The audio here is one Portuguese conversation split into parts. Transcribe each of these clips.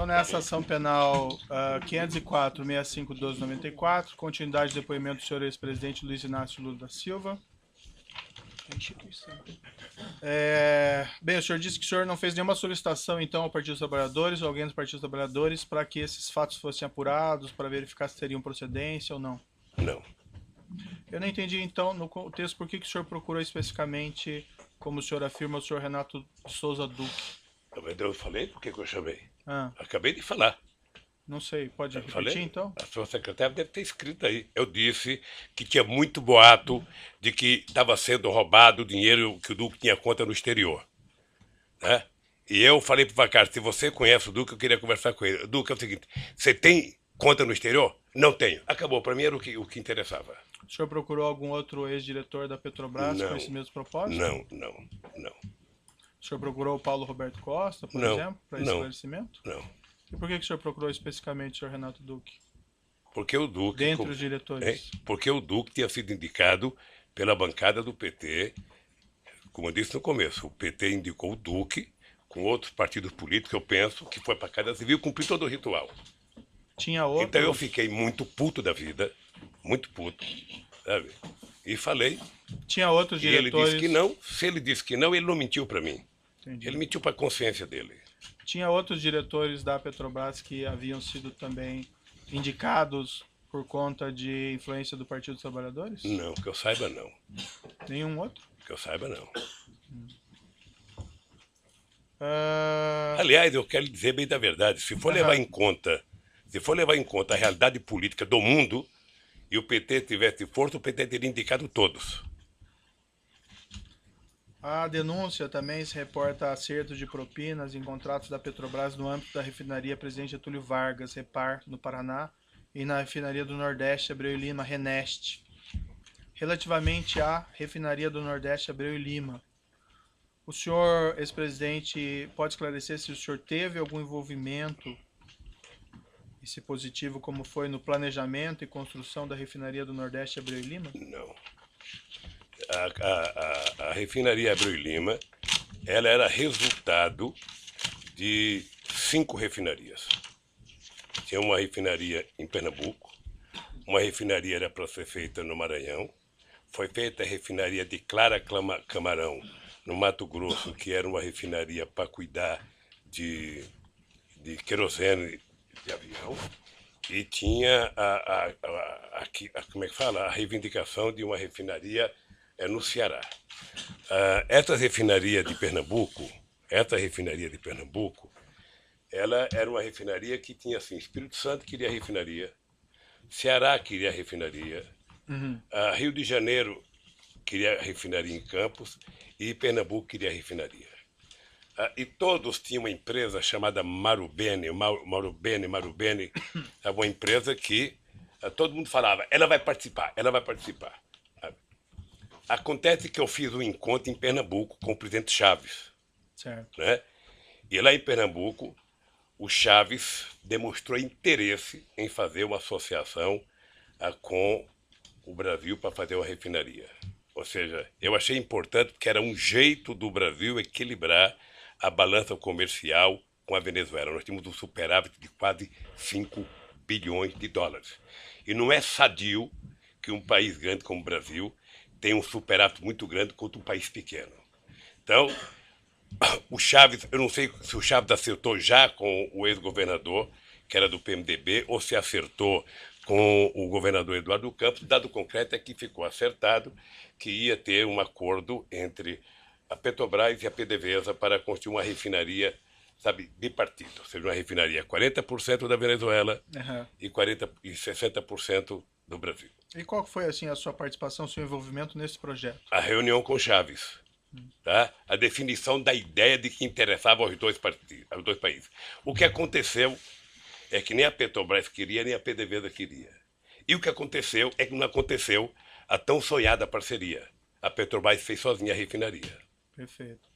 Então, nessa ação penal 504-65-1294, continuidade do depoimento do senhor ex-presidente Luiz Inácio Lula da Silva. Bem, o senhor disse que o senhor não fez nenhuma solicitação, então, ao Partido dos Trabalhadores ou alguém do Partido dos Trabalhadores para que esses fatos fossem apurados, para verificar se teriam procedência ou não. Não. Eu não entendi, então, no contexto, por que o senhor procurou especificamente, como o senhor afirma, o senhor Renato Souza Duque. Eu falei por que eu chamei. Ah, Acabei de falar. não sei, pode Eu repetir, falei, então? a sua secretária deve ter escrito aí. Eu disse que tinha muito boato de que estava sendo roubado o dinheiro que o Duque tinha conta no exterior. Né? E eu falei para o Vacari, se você conhece o Duque, eu queria conversar com ele. Duque, é o seguinte, você tem conta no exterior? Não tenho. Acabou, para mim era o que interessava. O senhor procurou algum outro ex-diretor da Petrobras com esse mesmo propósito? Não. O senhor procurou o Paulo Roberto Costa, por exemplo, para esclarecimento? Não. E por que o senhor procurou especificamente o senhor Renato Duque? Porque o Duque... Dentre os diretores? Porque o Duque tinha sido indicado pela bancada do PT. Como eu disse no começo, o PT indicou o Duque com outros partidos políticos, eu penso, que foi para a Casa Civil cumprir todo o ritual. Tinha outro... Então eu fiquei muito puto da vida, muito puto, sabe? E falei. Tinha outros diretores... E ele disse que não. Se ele disse que não, ele não mentiu para mim. Entendi. Ele mentiu para a consciência dele. Tinha outros diretores da Petrobras que haviam sido também indicados por conta de influência do Partido dos Trabalhadores? Não, que eu saiba não. Nenhum outro? Que eu saiba não. Ah, Aliás, eu quero dizer bem da verdade, se for levar em conta a realidade política do mundo e o PT tivesse força, o PT teria indicado todos. A denúncia também se reporta a acerto de propinas em contratos da Petrobras no âmbito da refinaria Presidente Getúlio Vargas, Repar, no Paraná, e na refinaria do Nordeste, Abreu e Lima, Reneste. Relativamente à refinaria do Nordeste, Abreu e Lima, o senhor, ex-presidente, pode esclarecer se o senhor teve algum envolvimento, e se positivo, como foi no planejamento e construção da refinaria do Nordeste, Abreu e Lima? Não. A refinaria Abreu e Lima, ela era resultado de 5 refinarias. Tinha uma refinaria em Pernambuco, uma refinaria era para ser feita no Maranhão, foi feita a refinaria de Clara Camarão, no Mato Grosso, que era uma refinaria para cuidar de querosene de avião, e tinha como é que fala? A reivindicação de uma refinaria no Ceará. Essa refinaria de Pernambuco, ela era uma refinaria que tinha assim, Espírito Santo queria refinaria, Ceará queria refinaria, Rio de Janeiro queria refinaria em Campos e Pernambuco queria refinaria. E todos tinham uma empresa chamada Marubeni, uma empresa que todo mundo falava, ela vai participar. Acontece que eu fiz um encontro em Pernambuco com o presidente Chaves. Certo. Né? E lá em Pernambuco, o Chaves demonstrou interesse em fazer uma associação com o Brasil para fazer uma refinaria. Ou seja, eu achei importante porque era um jeito do Brasil equilibrar a balança comercial com a Venezuela. Nós tínhamos um superávit de quase 5 bilhões de dólares. E não é sadio que um país grande como o Brasil tenha um superávit muito grande contra um país pequeno. Então, o Chaves, eu não sei se o Chaves acertou já com o ex-governador, que era do PMDB, ou se acertou com o governador Eduardo Campos. Dado concreto é que ficou acertado que ia ter um acordo entre a Petrobras e a PDVSA para construir uma refinaria, sabe, bipartida, ou seja, uma refinaria 40% da Venezuela e 60% do Brasil. E qual foi assim a sua participação, seu envolvimento nesse projeto? A reunião com Chaves, tá? A definição da ideia de que interessava aos dois países. O que aconteceu é que nem a Petrobras queria, nem a PDVSA queria. E o que aconteceu é que não aconteceu a tão sonhada parceria. A Petrobras fez sozinha a refinaria. Perfeito.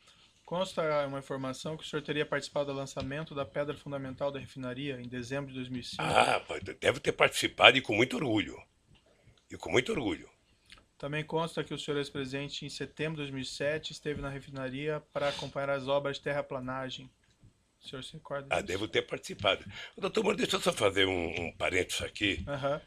Consta uma informação que o senhor teria participado do lançamento da pedra fundamental da refinaria em dezembro de 2005. Deve ter participado e com muito orgulho. Também consta que o senhor ex-presidente, em setembro de 2007, esteve na refinaria para acompanhar as obras de terraplanagem. O senhor se recorda Ah, disso? devo ter participado. Doutor Moro, deixa eu só fazer um parênteses aqui, Aham.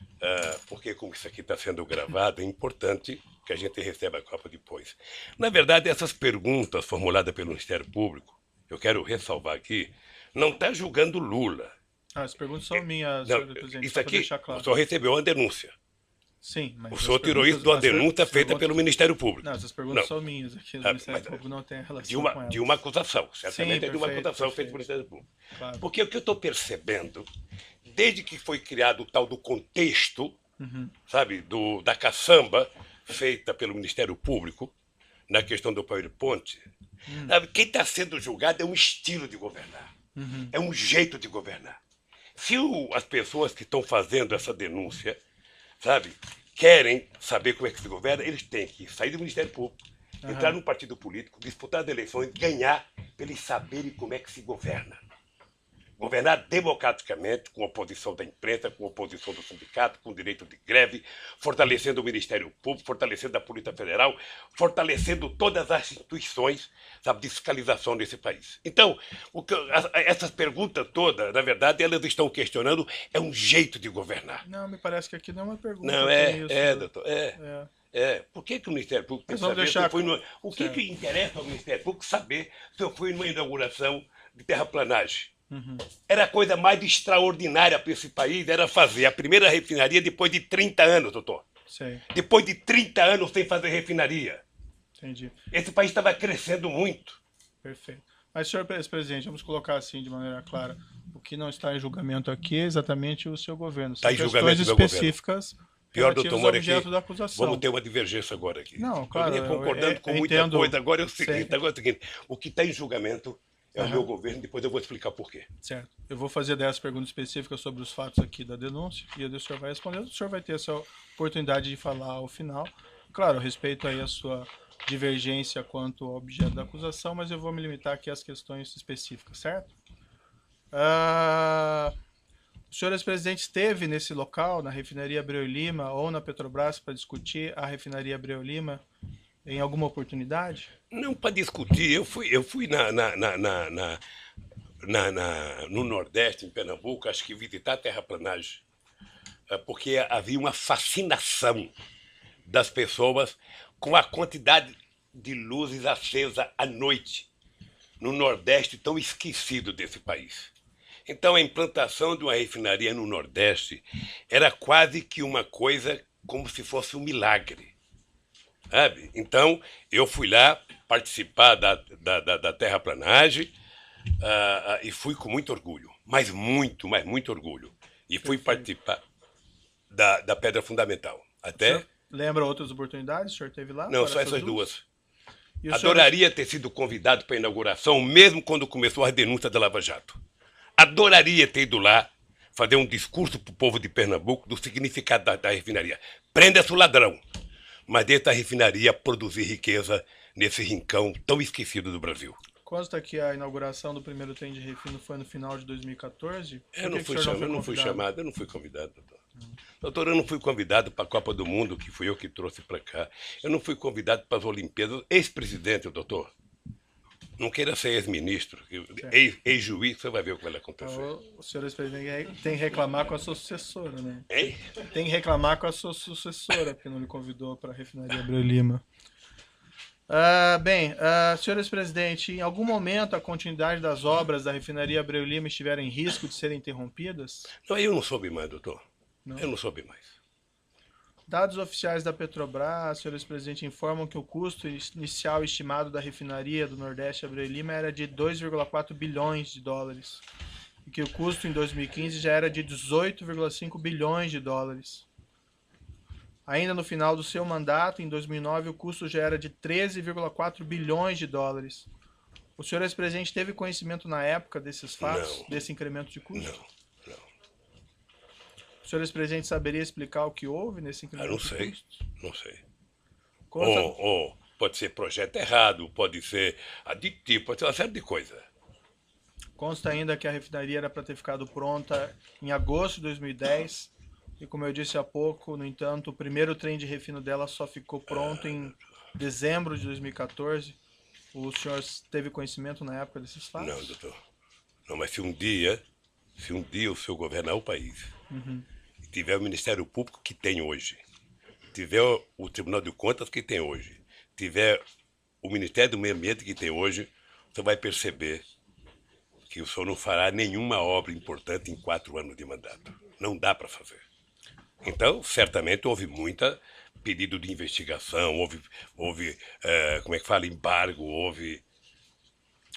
porque como isso aqui está sendo gravado, é importante que a gente receba a Copa depois. Na verdade, essas perguntas formuladas pelo Ministério Público, eu quero ressalvar aqui, não está julgando Lula. Ah, as perguntas são minhas, Não, senhor presidente, isso só para aqui, deixar o claro. senhor recebeu uma denúncia. Sim, mas O as senhor tirou isso perguntas, de uma as per- denúncia feita perguntas- pelo Ministério Público. Não, essas perguntas Não. são minhas aqui, o Ah, Ministério mas- Público não tem relação de com elas. uma acusação, certamente Sim, é de uma perfeito, acusação feita perfeito. pelo Ministério Público. Claro. Porque o que eu estou percebendo, desde que foi criado o tal do contexto, sabe, da caçamba feita pelo Ministério Público, na questão do PowerPoint, sabe, quem está sendo julgado é um estilo de governar, é um jeito de governar. Se as pessoas que estão fazendo essa denúncia, sabe, querem saber como é que se governa, eles têm que sair do Ministério Público, entrar num partido político, disputar as eleições, ganhar, para eles saberem como é que se governa. Governar democraticamente, com oposição da imprensa, com oposição do sindicato, com direito de greve, fortalecendo o Ministério Público, fortalecendo a Polícia Federal, fortalecendo todas as instituições, sabe, de fiscalização desse país. Então, essas perguntas todas, na verdade, elas estão questionando é um jeito de governar. Não, me parece que aqui não é uma pergunta. Não, doutor, por que o Ministério Público tem que saber se eu fui o que interessa ao Ministério Público saber se eu fui numa inauguração de terraplanagem? Era a coisa mais extraordinária para esse país, era fazer a primeira refinaria depois de 30 anos, doutor. Sei, Depois de 30 anos sem fazer refinaria. entendi. Esse país estava crescendo muito. Perfeito. Mas, senhor presidente, vamos colocar assim de maneira clara. O que não está em julgamento aqui é exatamente o seu governo. São Está em julgamento questões do meu específicas Pior, relativas doutor ao Moro, objeto aqui da acusação. vamos ter uma divergência agora aqui. Não, claro, Eu vinha concordando com muita entendo. coisa. Agora é o seguinte, Sei. agora é o seguinte, o que está em julgamento é o meu governo, depois eu vou explicar por quê. Certo. Eu vou fazer 10 perguntas específicas sobre os fatos aqui da denúncia e o senhor vai responder. O senhor vai ter essa oportunidade de falar ao final. Claro, eu respeito aí a sua divergência quanto ao objeto da acusação, mas eu vou me limitar aqui às questões específicas, certo? O senhor ex-presidente esteve nesse local, na refinaria Abreu e Lima ou na Petrobras, para discutir a refinaria Abreu e Lima em alguma oportunidade? Não para discutir, eu fui no Nordeste, em Pernambuco, acho que visitar a terraplanagem, porque havia uma fascinação das pessoas com a quantidade de luzes acesas à noite no Nordeste tão esquecido desse país. Então a implantação de uma refinaria no Nordeste era quase que uma coisa como se fosse um milagre. Sabe? Então eu fui lá participar da terraplanagem e fui com muito orgulho, mas muito orgulho. E fui participar da pedra fundamental. Até... Lembra outras oportunidades? O senhor teve lá? Não, só essas duas. E o senhor... Adoraria ter sido convidado para a inauguração, mesmo quando começou a denúncia da Lava Jato. Adoraria ter ido lá fazer um discurso para o povo de Pernambuco do significado da refinaria. Prenda-se o ladrão, mas deixa a refinaria produzir riqueza nesse rincão tão esquecido do Brasil. Consta que a inauguração do primeiro trem de refino foi no final de 2014? Eu não fui chamado, eu não fui convidado, doutor. Doutor, eu não fui convidado para a Copa do Mundo, que fui eu que trouxe para cá. Eu não fui convidado para as Olimpíadas. Ex-presidente, doutor. Não queira ser ex-ministro. Ex-juiz, você vai ver o que vai acontecer. Então, o senhor ex-presidente tem que reclamar com a sua sucessora, né? Hein? Tem que reclamar com a sua sucessora, porque não lhe convidou para a refinaria Abreu e Lima. Senhor ex-presidente, em algum momento a continuidade das obras da refinaria Abreu e Lima estiveram em risco de serem interrompidas? Não, eu não soube mais, doutor. Não. Eu não soube mais. Dados oficiais da Petrobras, senhor ex-presidente, informam que o custo inicial estimado da refinaria do Nordeste Abreu e Lima era de 2,4 bilhões de dólares e que o custo em 2015 já era de 18,5 bilhões de dólares. Ainda no final do seu mandato, em 2009, o custo já era de 13,4 bilhões de dólares. O senhor ex-presidente teve conhecimento na época desses fatos, desse incremento de custo? Não. O senhor ex-presidente saberia explicar o que houve nesse incremento de custo? Não sei. Consta... Pode ser projeto errado, pode ser aditivo, pode ser uma série de coisas. Consta ainda que a refinaria era para ter ficado pronta em agosto de 2010 e, como eu disse há pouco, no entanto, o primeiro trem de refino dela só ficou pronto em dezembro de 2014. O senhor teve conhecimento na época desses fatos? Não, doutor. Não, mas se um dia o senhor governar o país, e tiver o Ministério Público que tem hoje, tiver o Tribunal de Contas que tem hoje, tiver o Ministério do Meio Ambiente que tem hoje, você vai perceber que o senhor não fará nenhuma obra importante em 4 anos de mandato. Não dá para fazer. Então, certamente houve muita pedido de investigação, houve como é que fala, embargo, houve...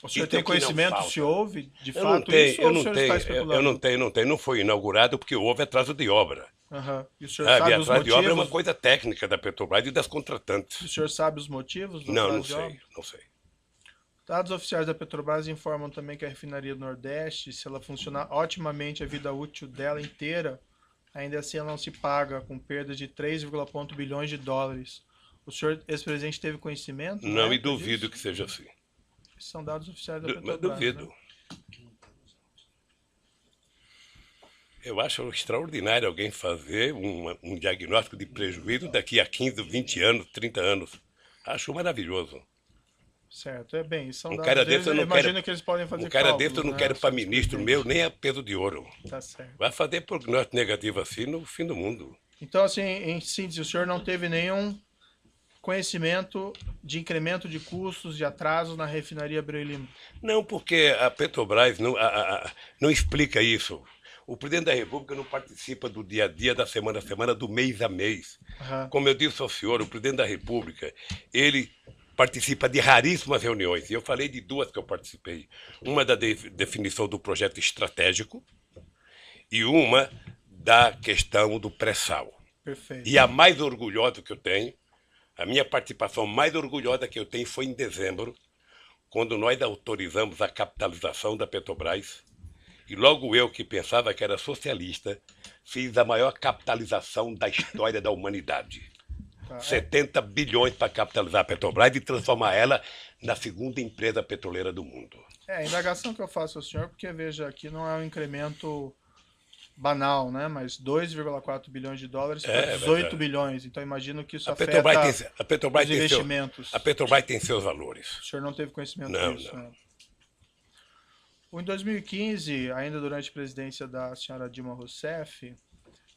O senhor Então, tem que não conhecimento falta. se houve, de Eu não fato, tenho, isso, ou eu o não senhor está tenho, especulando? eu não tenho. Não foi inaugurado porque houve atraso de obra. Aham. E o senhor Sabe, sabe os atraso de obra é uma motivos? coisa técnica da Petrobras e das O contratantes. senhor sabe os motivos do Não, atraso não de sei, obra? não sei. Dados oficiais da Petrobras informam também que a refinaria do Nordeste, se ela funcionar otimamente a vida útil dela inteira, ainda assim ela não se paga, com perda de 3,1 bilhões de dólares. O senhor, ex-presidente, teve conhecimento na Não, e época duvido disso? que seja assim. Esses são dados oficiais da Mas Petrobras, duvido. né? Eu acho extraordinário alguém fazer um diagnóstico de prejuízo daqui a 15, 20 anos, 30 anos. Acho maravilhoso. Certo, é bem, são Um dados cara deles, desse eu eu não imagino quero. que eles podem Um fazer cara cálculos, desse eu não né, quero para senhor ministro ex-presidente? meu nem a peso de ouro. Tá certo. Vai fazer prognóstico negativo assim no fim do mundo. Então, assim, em síntese, o senhor não teve nenhum conhecimento de incremento de custos, de atrasos na refinaria Abreu e Lima? Não, porque a Petrobras não explica isso. O presidente da República não participa do dia a dia, da semana a semana, do mês a mês. Aham. Como eu disse ao senhor, o presidente da República, ele participa de raríssimas reuniões. E eu falei de 2 que eu participei. Uma da definição do projeto estratégico e uma da questão do pré-sal. Perfeito. E a mais orgulhosa que eu tenho, a minha participação mais orgulhosa que eu tenho foi em dezembro, quando nós autorizamos a capitalização da Petrobras. E logo eu, que pensava que era socialista, fiz a maior capitalização da história da humanidade. Tá. 70 bilhões para capitalizar a Petrobras e transformar ela na segunda empresa petroleira do mundo. É, a indagação que eu faço ao senhor, porque veja, aqui não é um incremento banal, né? Mas 2,4 bilhões de dólares para 18 verdade. bilhões. Então imagino que isso A afeta Petrobras os tem investimentos. a Petrobras tem seus valores. O senhor não teve conhecimento Não, disso, não. né? Em 2015, ainda durante a presidência da senhora Dilma Rousseff,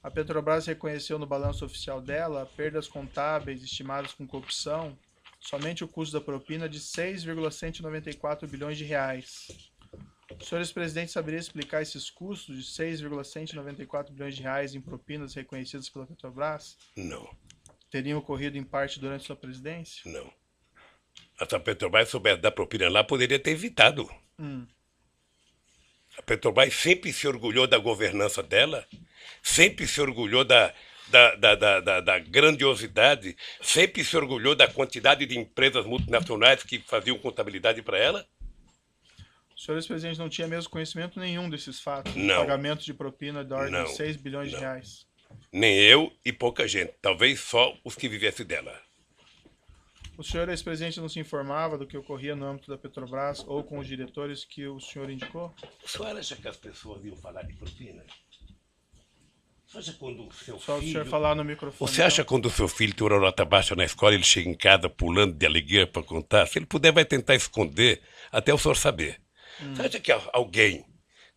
a Petrobras reconheceu no balanço oficial dela perdas contábeis estimadas com corrupção, somente o custo da propina de 6,194 bilhões de reais. O senhor ex-presidente saberia explicar esses custos de 6,194 bilhões de reais em propinas reconhecidas pela Petrobras? Não, Teriam ocorrido em parte durante sua presidência? não. Se a Petrobras soubesse dar propina lá, poderia ter evitado. A Petrobras sempre se orgulhou da governança dela, sempre se orgulhou da grandiosidade, sempre se orgulhou da quantidade de empresas multinacionais que faziam contabilidade para ela. O senhor ex-presidente não tinha mesmo conhecimento nenhum desses fatos? De Não. pagamento de propina da ordem Não. de 6 bilhões de Não. reais? Nem eu e pouca gente, talvez só os que vivessem dela. O senhor ex-presidente não se informava do que ocorria no âmbito da Petrobras ou com os diretores que o senhor indicou? O senhor acha que as pessoas iam falar de propina? Você acha quando o seu Só o filho... senhor falar no microfone. Você acha então. quando o seu filho tem uma nota baixa na escola, ele chega em casa pulando de alegria para contar? Se ele puder, vai tentar esconder até o senhor saber. Você acha que alguém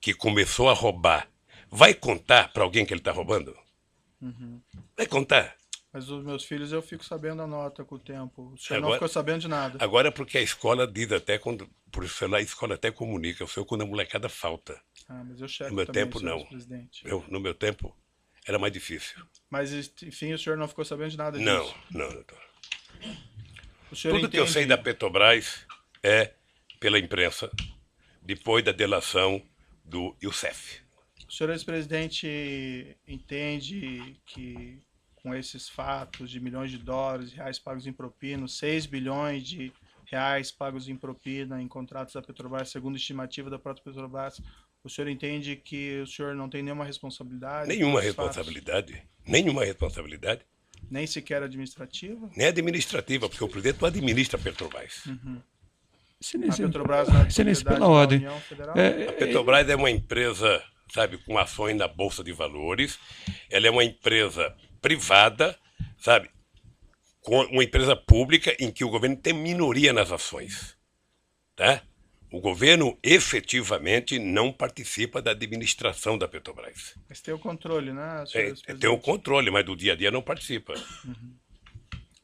que começou a roubar vai contar para alguém que ele está roubando? Vai contar. Mas os meus filhos eu fico sabendo a nota com o tempo. O senhor não Agora- ficou sabendo de nada. Agora porque a escola diz até quando... Por isso lá a escola até comunica. O senhor quando a molecada falta. Ah, mas eu checo No meu também, tempo, senhor não. ex-presidente. No meu tempo era mais difícil. Mas, enfim, o senhor não ficou sabendo de nada disso? Não, doutor. O senhor Tudo que eu sei da Petrobras é pela imprensa, depois da delação do Youssef. O senhor ex-presidente entende que com esses fatos de milhões de dólares, reais pagos em propina, 6 bilhões de reais pagos em propina em contratos da Petrobras, segundo a estimativa da própria Petrobras, o senhor entende que o senhor não tem nenhuma responsabilidade? Nenhuma por esses fatos? responsabilidade. Nenhuma responsabilidade. Nem sequer administrativa? Nem administrativa, porque o presidente não administra a Petrobras. A Excelência, Petrobras não é Excelência, propriedade pela da ordem. União Federal? A Petrobras é uma empresa, sabe, com ações na Bolsa de Valores. Ela é uma empresa privada, sabe, com uma empresa pública em que o governo tem minoria nas ações. Tá? O governo efetivamente não participa da administração da Petrobras. Mas tem o controle, né, senhor Tem o controle, mas do dia a dia não participa.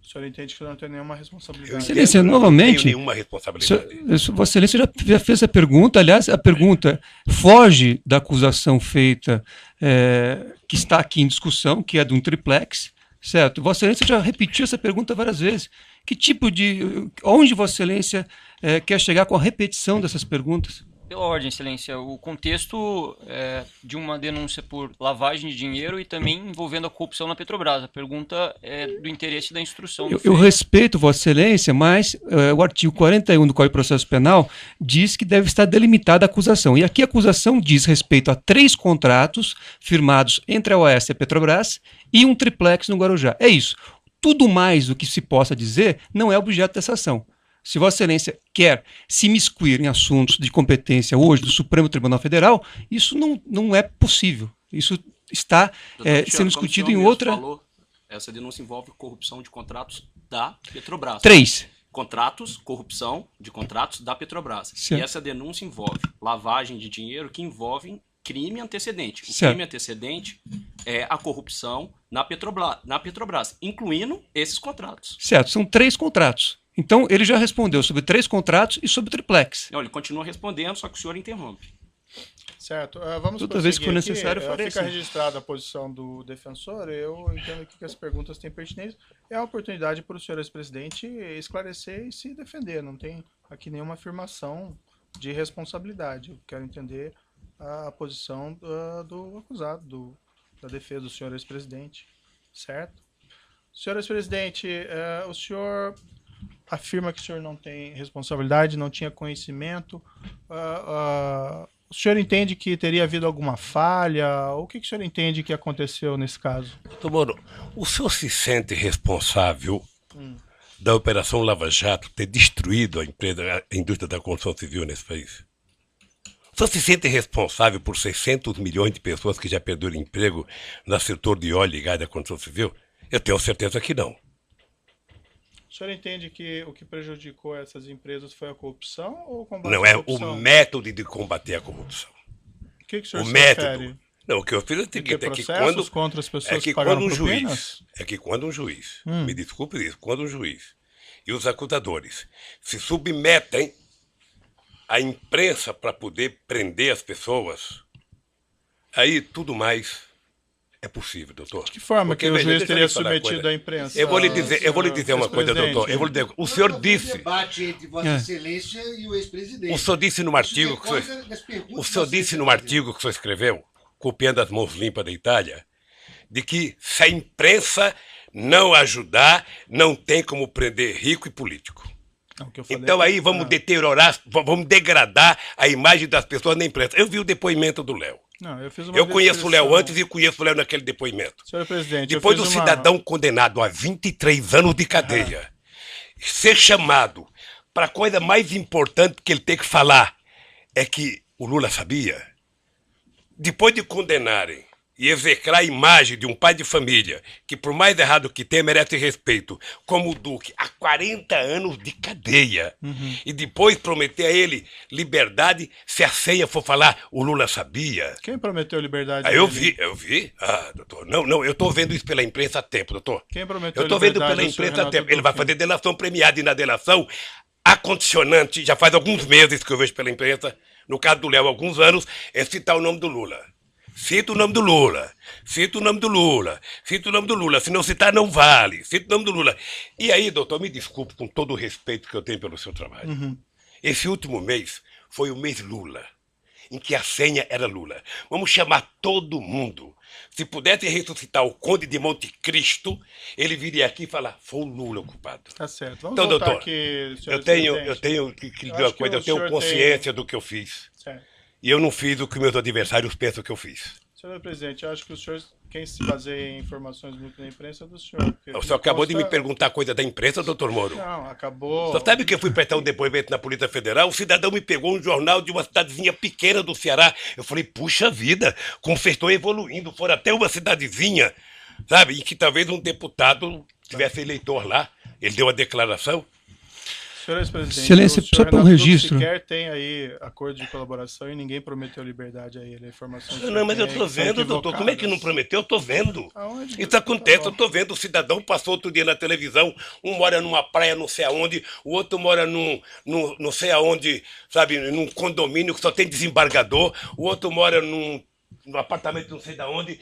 O senhor entende que não tem nenhuma responsabilidade? Excelência, Não novamente, tenho nenhuma responsabilidade. Vossa Excelência já fez a pergunta, aliás, a pergunta foge da acusação feita, que está aqui em discussão, que é de um triplex, certo? Vossa Excelência já repetiu essa pergunta várias vezes. Que tipo de... Onde Vossa Excelência quer chegar com a repetição dessas perguntas? Pela ordem, Excelência, o contexto de uma denúncia por lavagem de dinheiro e também envolvendo a corrupção na Petrobras. A pergunta é do interesse da instrução. Eu respeito Vossa Excelência, mas o artigo 41 do Código de Processo Penal diz que deve estar delimitada a acusação. E aqui a acusação diz respeito a 3 contratos firmados entre a OAS e a Petrobras e um triplex no Guarujá. É isso. Tudo mais do que se possa dizer não é objeto dessa ação. Se Vossa Excelência quer se imiscuir em assuntos de competência hoje do Supremo Tribunal Federal, isso não é possível. Isso está sendo discutido em outra... Falou, essa denúncia envolve corrupção de contratos da Petrobras. 3. Contratos, corrupção de contratos da Petrobras. Certo. E essa denúncia envolve lavagem de dinheiro que envolve crime antecedente. O Certo. crime antecedente é a corrupção na Petrobras, incluindo esses contratos. Certo, são 3 contratos. Então, ele já respondeu sobre 3 contratos e sobre o triplex. Não, ele continua respondendo, só que o senhor interrompe. Certo. Vamos Toda vez que for prosseguir necessário, aqui. eu farei Fica assim. registrada a posição do defensor. Eu entendo aqui que as perguntas têm pertinência. É a oportunidade para o senhor ex-presidente esclarecer e se defender. Não tem aqui nenhuma afirmação de responsabilidade. Eu quero entender a posição do acusado, da defesa do senhor ex-presidente. Certo? Senhor ex-presidente, o senhor afirma que o senhor não tem responsabilidade, não tinha conhecimento. O senhor entende que teria havido alguma falha? O que o senhor entende que aconteceu nesse caso? Doutor Moro, o senhor se sente responsável da Operação Lava Jato ter destruído a indústria da construção civil nesse país? O senhor se sente responsável por 600 milhões de pessoas que já perderam emprego no setor de óleo e gás da construção civil? Eu tenho certeza que não. O senhor entende que o que prejudicou essas empresas foi a corrupção ou o combate Não, à é corrupção? o método de combater a corrupção. O que o senhor O se método. refere? Não, o que eu fiz é o Tem seguinte, ter é que processos contra as pessoas que pagaram propinas? quando um juiz, me desculpe isso, quando um juiz e os acusadores se submetem à imprensa para poder prender as pessoas, aí tudo mais é possível, doutor. De que forma Porque, que o veja, juiz deixa eu teria lhe falar uma submetido coisa. à imprensa? Eu vou lhe dizer uma coisa, doutor. Eu vou lhe dizer, o senhor Um disse, debate entre Vossa Excelência e o ex-presidente. o senhor disse no artigo que o senhor disse no artigo que o senhor escreveu, copiando as mãos limpas da Itália, de que se a imprensa não ajudar, não tem como prender rico e político. Não, o que eu falei Então é aí que- vamos deteriorar, vamos degradar a imagem das pessoas na imprensa. Eu vi o depoimento do Léo. Não, eu fiz uma Eu conheço o Léo descrição. antes e conheço o Léo naquele depoimento. Senhor presidente, eu Depois fiz do uma- cidadão condenado a 23 anos de cadeia ser chamado para a coisa mais importante que ele tem que falar é que o Lula sabia. Depois de condenarem e execrar a imagem de um pai de família que, por mais errado que tenha, merece respeito, como o Duque, há 40 anos de cadeia, e depois prometer a ele liberdade se a senha for falar o Lula sabia. Quem prometeu liberdade? Ah, eu dele? vi. Ah, doutor, não, eu estou vendo isso pela imprensa há tempo, doutor. Quem prometeu Eu estou vendo liberdade pela ao senhor imprensa há Renato tempo. Ele vai Duque? fazer delação premiada e na delação, a condicionante, já faz alguns meses que eu vejo pela imprensa, no caso do Léo, há alguns anos, é citar o nome do Lula. Cita o nome do Lula, cita o nome do Lula, cita o nome do Lula, se não citar não vale, cita o nome do Lula. E aí, doutor, me desculpe com todo o respeito que eu tenho pelo seu trabalho. Esse último mês foi o mês Lula, em que a senha era Lula. Vamos chamar todo mundo. Se pudesse ressuscitar o Conde de Monte Cristo, ele viria aqui e falar, foi o Lula o culpado. Tá certo. Vamos Então, voltar doutor, aqui, senhor eu tenho presidente. que dizer acho uma que coisa, o eu tenho senhor consciência do que eu fiz. Certo. E eu não fiz o que meus adversários pensam que eu fiz. Senhor presidente, eu acho que o senhor, quem se baseia em informações muito da imprensa é do senhor. porque O senhor acabou de me consta- perguntar coisa da imprensa, doutor Moro. Não, acabou. Só sabe que eu fui prestar um depoimento na Polícia Federal? O cidadão me pegou um jornal de uma cidadezinha pequena do Ceará. Eu falei, puxa vida, como vocês estão evoluindo. Foram até uma cidadezinha, sabe? E que talvez um deputado tivesse eleitor lá. Ele deu a declaração. Senhor ex-presidente, Excelência, o só senhor para um Renato Dux registro. sequer tem aí acordo de colaboração e ninguém prometeu liberdade a ele. A informação que o Não, senhor mas tem eu aí tô que são vendo, doutor. Como é que não equivocadas. prometeu? Eu tô vendo. Aonde? Isso acontece, Tá eu bom. tô vendo. O cidadão passou outro dia na televisão, um mora numa praia não sei aonde, o outro mora num não sei aonde, sabe, num condomínio que só tem desembargador, o outro mora num apartamento não sei de onde,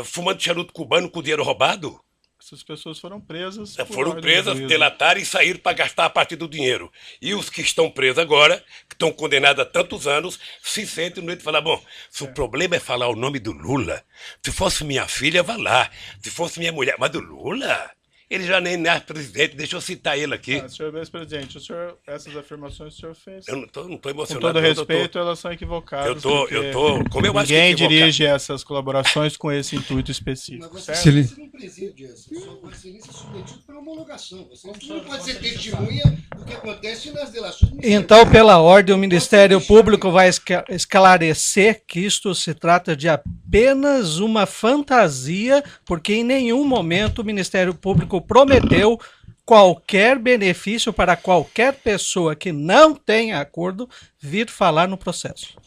fumando charuto cubano com dinheiro roubado. Essas pessoas foram presas. por Foram ordem do presas, juízo. delataram e saíram para gastar a partir do dinheiro. E os que estão presos agora, que estão condenados a tantos anos, se sentem no meio de falar, bom, se o problema é falar o nome do Lula, se fosse minha filha, vá lá. Se fosse minha mulher, mas do Lula? Ele já nem é presidente, deixa eu citar ele aqui. Senhor ex-presidente, essas afirmações que o senhor fez, Eu não tô com emocionado. todo não, respeito, doutor. elas são equivocadas. Eu tô, como eu acho que Ninguém equivocado. dirige essas colaborações com esse intuito específico, Mas certo? você não preside essa. Sua excelência é submetido para homologação. Você não pode ser testemunha do que acontece nas delações. Então, pela ordem, o Ministério Público vai esclarecer que isto se trata de apenas uma fantasia, porque em nenhum momento o Ministério Público prometeu qualquer benefício para qualquer pessoa que não tenha acordo vir falar no processo.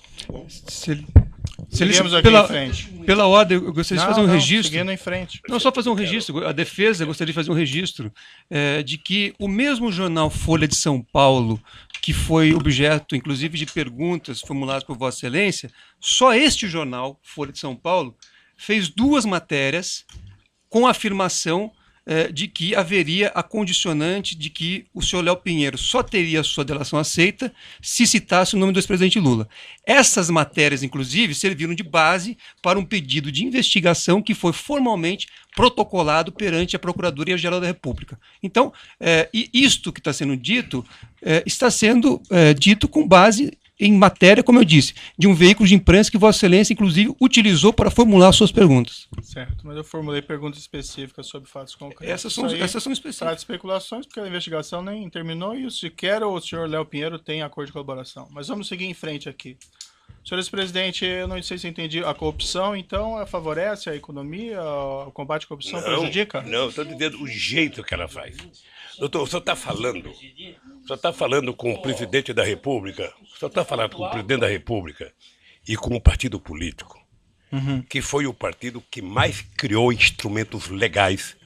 Seguimos aqui pela, em frente. pela ordem, eu gostaria de fazer um registro. Seguindo em frente. Não, só fazer um registro. A defesa gostaria de fazer um registro de que o mesmo jornal Folha de São Paulo, que foi objeto, inclusive, de perguntas formuladas por Vossa Excelência, só este jornal, Folha de São Paulo, fez 2 matérias com a afirmação de que haveria a condicionante de que o senhor Léo Pinheiro só teria a sua delação aceita se citasse o nome do ex-presidente Lula. Essas matérias, inclusive, serviram de base para um pedido de investigação que foi formalmente protocolado perante a Procuradoria-Geral da República. Então, e isto que está sendo dito, está sendo dito com base em matéria, como eu disse, de um veículo de imprensa que Vossa Excelência, inclusive, utilizou para formular suas perguntas. Certo, mas eu formulei perguntas específicas sobre fatos concretos. Essas são específicas. Trata de especulações, porque a investigação nem terminou e sequer o senhor Léo Pinheiro tem acordo de colaboração. Mas vamos seguir em frente aqui. Senhor ex-presidente, eu não sei se entendi, a corrupção, então, favorece a economia, o combate à corrupção prejudica? Não, estou dizendo o jeito que ela faz. Doutor, o senhor está falando com o presidente da República, o senhor está falando com o presidente da República e com o partido político, que foi o partido que mais criou instrumentos legais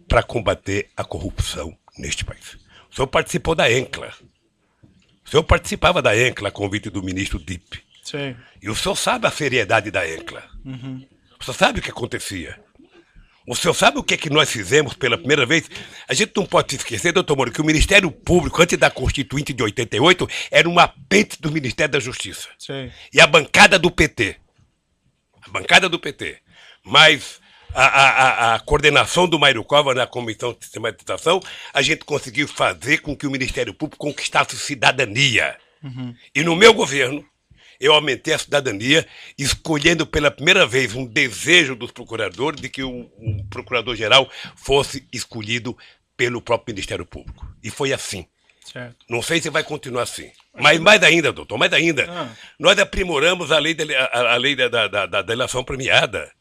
para combater a corrupção neste país. O senhor participou da ENCLA. O senhor participava da ENCLA a convite do ministro Dipp. Sim. E o senhor sabe a seriedade da ENCLA. O senhor sabe o que acontecia. O senhor sabe o que é que nós fizemos pela primeira vez? A gente não pode se esquecer, doutor Moro, que o Ministério Público, antes da Constituinte de 88, era um apêndice do Ministério da Justiça. Sim. E a bancada do PT. Mas a coordenação do Mário Cova na Comissão de Sistematização, a gente conseguiu fazer com que o Ministério Público conquistasse cidadania. E no meu governo, eu aumentei a cidadania, escolhendo pela primeira vez um desejo dos procuradores de que o procurador-geral fosse escolhido pelo próprio Ministério Público. E foi assim. Certo. Não sei se vai continuar assim. Mas mais ainda, doutor, mais ainda. Nós aprimoramos a lei da delação premiada.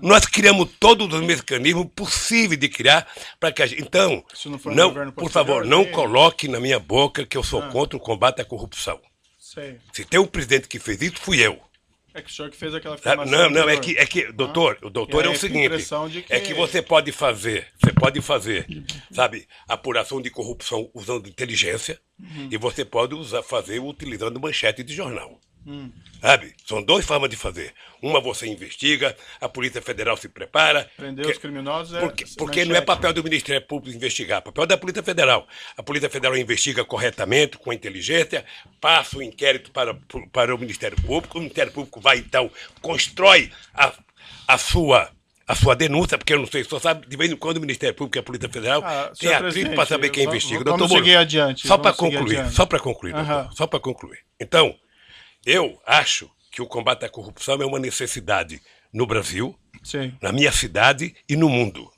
Nós criamos todos os mecanismos possíveis de criar para que a gente... Então, por favor, não coloque na minha boca que eu sou contra o combate à corrupção. Sei. Se tem um presidente que fez isso, fui eu. É que o senhor que fez aquela afirmação. Não, é que doutor, o doutor é o seguinte, é que você pode fazer, sabe, apuração de corrupção usando inteligência e você pode fazer utilizando manchete de jornal. Sabe? São 2 formas de fazer. Uma você investiga, a Polícia Federal se prepara. Prender os criminosos porque não é papel do Ministério Público investigar, é papel da Polícia Federal. A Polícia Federal investiga corretamente, com inteligência, passa o inquérito para o Ministério Público. O Ministério Público vai, então, constrói a sua denúncia, porque eu não sei, só sabe, de vez em quando o Ministério Público e a Polícia Federal tem atrito para saber quem investiga. Vamos seguir adiante. Só para concluir, doutor, só para concluir. Então, eu acho que o combate à corrupção é uma necessidade no Brasil, Sim. na minha cidade e no mundo.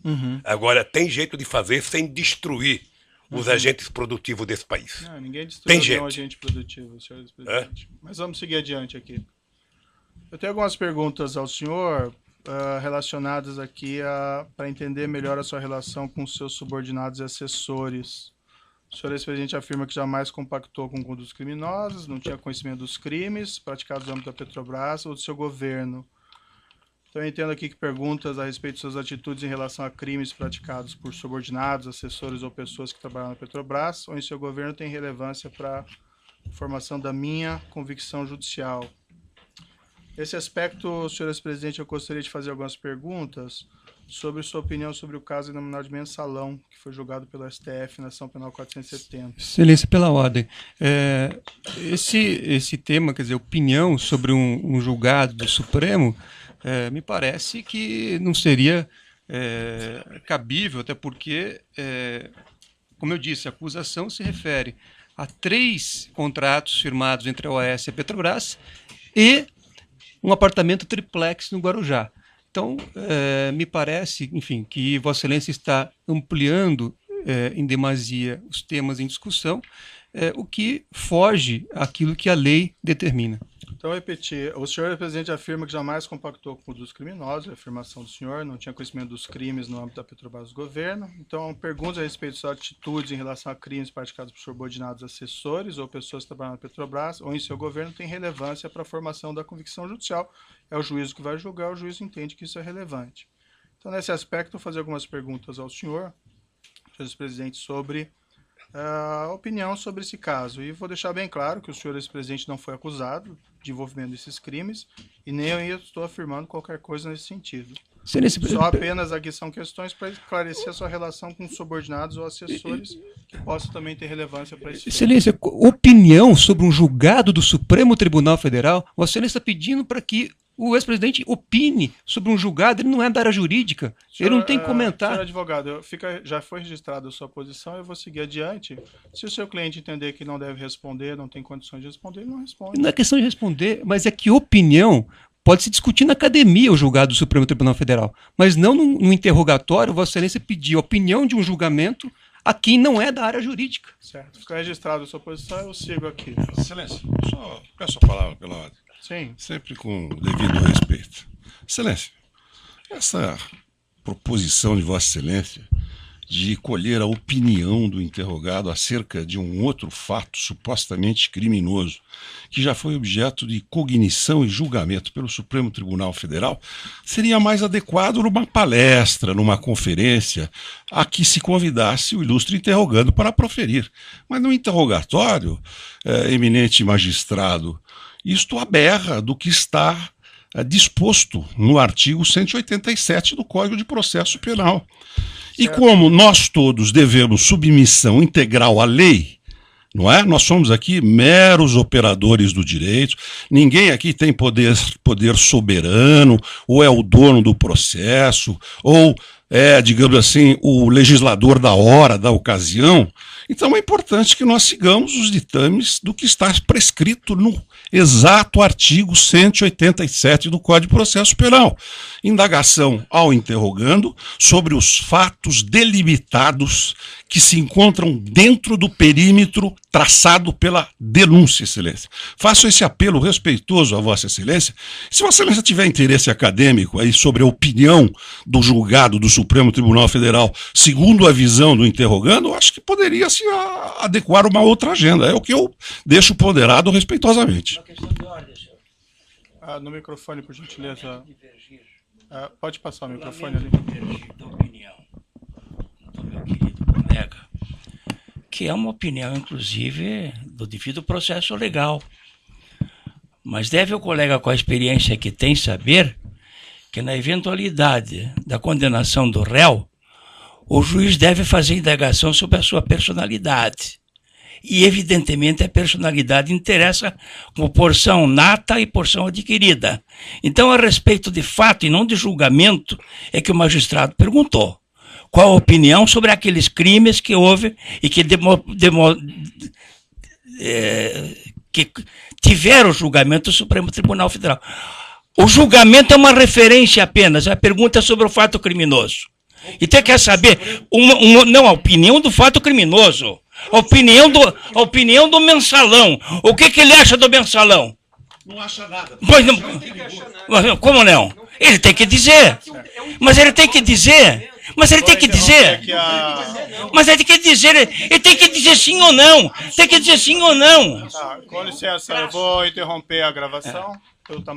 Agora, tem jeito de fazer sem destruir os agentes produtivos desse país. Não, ninguém destruiu Tem nenhum agente produtivo, senhor presidente. Mas vamos seguir adiante aqui. Eu tenho algumas perguntas ao senhor relacionadas aqui para entender melhor a sua relação com seus subordinados e assessores. O senhor ex-presidente afirma que jamais compactou com condutas criminosas, não tinha conhecimento dos crimes praticados no âmbito da Petrobras ou do seu governo. Então, eu entendo aqui que perguntas a respeito de suas atitudes em relação a crimes praticados por subordinados, assessores ou pessoas que trabalham na Petrobras ou em seu governo têm relevância para a formação da minha convicção judicial. Nesse aspecto, senhor ex-presidente, eu gostaria de fazer algumas perguntas sobre sua opinião sobre o caso denominado de Mensalão, que foi julgado pelo STF na ação penal 470. Excelência, pela ordem. Esse tema, quer dizer, opinião sobre um julgado do Supremo, me parece que não seria cabível, até porque, como eu disse, a acusação se refere a 3 contratos firmados entre a OAS e a Petrobras e um apartamento triplex no Guarujá. Então, me parece, enfim, que Vossa Excelência está ampliando em demasia os temas em discussão, o que foge àquilo que a lei determina. Então, eu repetir, o senhor presidente afirma que jamais compactou com condutas criminosas, a afirmação do senhor, não tinha conhecimento dos crimes no âmbito da Petrobras do governo. Então, perguntas a respeito de suas atitudes em relação a crimes praticados por subordinados assessores ou pessoas que trabalham na Petrobras ou em seu governo têm relevância para a formação da convicção judicial. É o juízo que vai julgar, o juiz entende que isso é relevante. Então, nesse aspecto, vou fazer algumas perguntas ao senhor ex-presidente, sobre a opinião sobre esse caso. E vou deixar bem claro que o senhor ex-presidente não foi acusado de envolvimento desses crimes e nem eu estou afirmando qualquer coisa nesse sentido. Só apenas aqui são questões para esclarecer a sua relação com subordinados ou assessores que possam também ter relevância para esse Excelência, opinião sobre um julgado do Supremo Tribunal Federal, o Excelência está pedindo para que o ex-presidente opine sobre um julgado, ele não é da área jurídica, ele não tem que comentar. Senhor advogado, já foi registrada a sua posição, eu vou seguir adiante. Se o seu cliente entender que não deve responder, não tem condições de responder, ele não responde. Não é questão de responder, mas é que opinião pode se discutir na academia o julgado do Supremo Tribunal Federal, mas não no interrogatório. Vossa Excelência pediu a opinião de um julgamento a quem não é da área jurídica. Certo, fica registrada a sua posição, eu sigo aqui. Excelência, só peço a palavra pela ordem. Sim. Sempre com o devido respeito. Excelência, essa proposição de Vossa Excelência de colher a opinião do interrogado acerca de um outro fato supostamente criminoso, que já foi objeto de cognição e julgamento pelo Supremo Tribunal Federal, seria mais adequado numa palestra, numa conferência, a que se convidasse o ilustre interrogando para proferir. Mas no interrogatório, eminente magistrado, isto aberra do que está disposto no artigo 187 do Código de Processo Penal. E como nós todos devemos submissão integral à lei, não é? Nós somos aqui meros operadores do direito, ninguém aqui tem poder soberano, ou é o dono do processo, ou é, digamos assim, o legislador da hora, da ocasião. Então é importante que nós sigamos os ditames do que está prescrito no exato artigo 187 do Código de Processo Penal. Indagação ao interrogando sobre os fatos delimitados que se encontram dentro do perímetro traçado pela denúncia, Excelência. Faço esse apelo respeitoso a Vossa Excelência. Se Vossa Excelência tiver interesse acadêmico aí sobre a opinião do julgado do Supremo Tribunal Federal, segundo a visão do interrogando, acho que poderia se adequar uma outra agenda. É o que eu deixo ponderado respeitosamente. Uma questão de ordem, senhor. No microfone, por gentileza. Pode passar o microfone ali. Da opinião do meu querido colega, que é uma opinião, inclusive, do devido processo legal. Mas deve o colega, com a experiência que tem, saber que na eventualidade da condenação do réu, o juiz deve fazer indagação sobre a sua personalidade. E, evidentemente, a personalidade interessa como porção nata e porção adquirida. Então, a respeito de fato e não de julgamento, é que o magistrado perguntou qual a opinião sobre aqueles crimes que houve e que tiveram o julgamento do Supremo Tribunal Federal. O julgamento é uma referência apenas, a pergunta é sobre o fato criminoso. Então, quer saber, não, a opinião do fato criminoso. A opinião do Mensalão. O que ele acha do Mensalão? Não acha nada. Pois não, como não? Ele tem que dizer. Mas ele tem que dizer. Mas ele tem que dizer. Aqui a... Mas ele tem que dizer. Ele tem que dizer sim ou não. Tem que dizer sim ou não. Tá, com licença, eu vou interromper a gravação. Pelo tamanho